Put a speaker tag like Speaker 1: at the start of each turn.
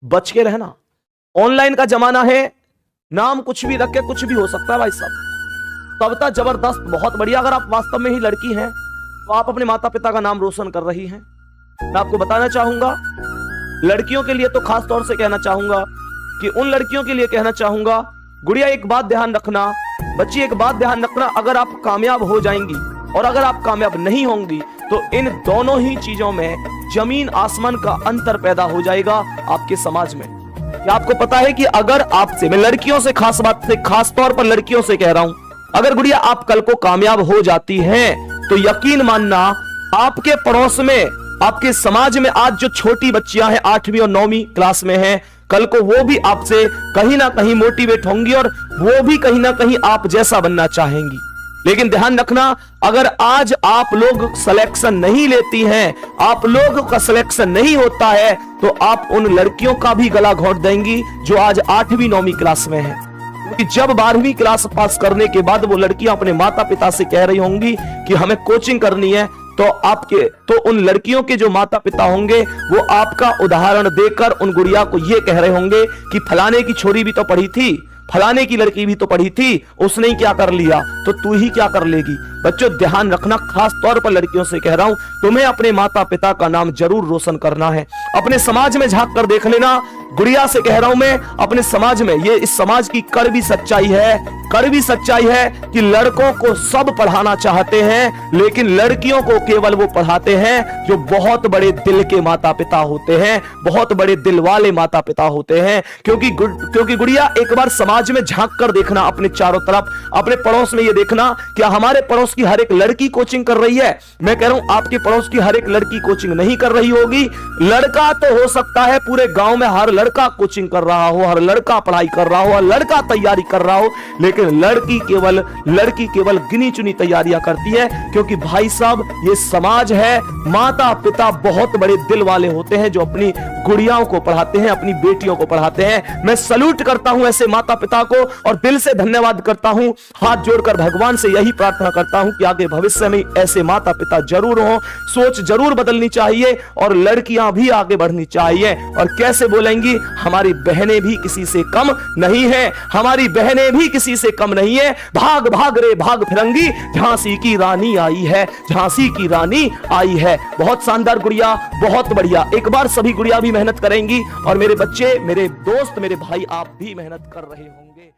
Speaker 1: बच के रहना। ऑनलाइन का जमाना है, नाम कुछ भी रख के कुछ भी हो सकता है भाई साहब। कविता जबरदस्त, बहुत बढ़िया। अगर आप वास्तव में ही लड़की हैं तो आप अपने माता पिता का नाम रोशन कर रही हैं। मैं आपको बताना चाहूंगा, लड़कियों के लिए तो खास तौर से कहना चाहूंगा कि उन लड़कियों के लिए कहना चाहूंगा, गुड़िया एक बात ध्यान रखना, बच्ची एक बात ध्यान रखना, अगर आप कामयाब हो जाएंगी और अगर आप कामयाब नहीं होंगी तो इन दोनों ही चीजों में जमीन आसमान का अंतर पैदा हो जाएगा आपके समाज में। क्या आपको पता है कि अगर आपसे, मैं लड़कियों से खास बात से, खास तौर पर लड़कियों से कह रहा हूं, अगर गुड़िया आप कल को कामयाब हो जाती हैं तो यकीन मानना आपके पड़ोस में, आपके समाज में आज जो छोटी बच्चियां हैं 8वीं और 9वीं क्लास में हैं, कल को वो भी आपसे कहीं ना कहीं मोटिवेट होंगी और वो भी कहीं ना कहीं आप जैसा बनना चाहेंगी। लेकिन ध्यान रखना, अगर आज आप लोग सिलेक्शन नहीं लेती हैं, आप लोग का सिलेक्शन नहीं होता है, तो आप उन लड़कियों का भी गला घोंट देंगी जो आज 8वीं 9वीं क्लास में हैं। क्योंकि जब 12वीं क्लास पास करने के बाद वो लड़कियां अपने माता पिता से कह रही होंगी कि हमें कोचिंग करनी है, तो उन लड़कियों के जो माता पिता होंगे वो आपका उदाहरण देकर उन गुड़िया को ये कह रहे होंगे कि फलाने की छोरी भी तो पढ़ी थी, फलाने की लड़की भी तो पढ़ी थी, उसने ही क्या कर लिया तो तू ही क्या कर लेगी। बच्चों ध्यान रखना, खास तौर पर लड़कियों से कह रहा हूं, तुम्हें अपने माता पिता का नाम जरूर रोशन करना है। अपने समाज में झांक कर देख लेना, गुड़िया से कह रहा हूं मैं, अपने समाज में, ये इस समाज की कड़वी सच्चाई है, कड़वी सच्चाई है कि लड़कों को सब पढ़ाना चाहते हैं लेकिन लड़कियों को केवल वो पढ़ाते हैं जो बहुत बड़े दिल के माता पिता होते हैं, बहुत बड़े दिल वाले माता पिता होते हैं। क्योंकि गुड़िया एक बार समाज में झांक कर देखना, अपने चारों तरफ, अपने पड़ोस में ये देखना, क्या हमारे पड़ोस की हर एक लड़की कोचिंग कर रही है? मैं कह रहा हूं आपके पड़ोस की हर एक लड़की कोचिंग नहीं कर रही होगी। लड़का तो हो सकता है पूरे गांव में हर लड़का कोचिंग कर रहा हो, हर लड़का पढ़ाई कर रहा हो, हर लड़का तैयारी कर रहा हो, लेकिन लड़की केवल गिनी चुनी तैयारियां करती है। क्योंकि भाई साहब ये समाज है, माता पिता बहुत बड़े दिल वाले होते हैं जो अपनी गुड़ियाओं को पढ़ाते हैं, अपनी बेटियों को पढ़ाते हैं। मैं सल्यूट करता हूं ऐसे माता पिता को और दिल से धन्यवाद करता हूं, हाथ जोड़कर भगवान से यही प्रार्थना करता हूं कि आगे भविष्य में ऐसे माता पिता जरूर हों। सोच जरूर बदलनी चाहिए और लड़कियां भी आगे बढ़नी चाहिए। और कैसे बोलेंगी, हमारी बहनें भी किसी से कम नहीं है, हमारी बहनें भी किसी से कम नहीं है। भाग भाग रे भाग फिरंगी, झांसी की रानी आई है, झांसी की रानी आई है। बहुत शानदार गुड़िया, बहुत बढ़िया। एक बार सभी गुड़िया भी मेहनत करेंगी और मेरे बच्चे, मेरे दोस्त, मेरे भाई, आप भी मेहनत कर रहे होंगे।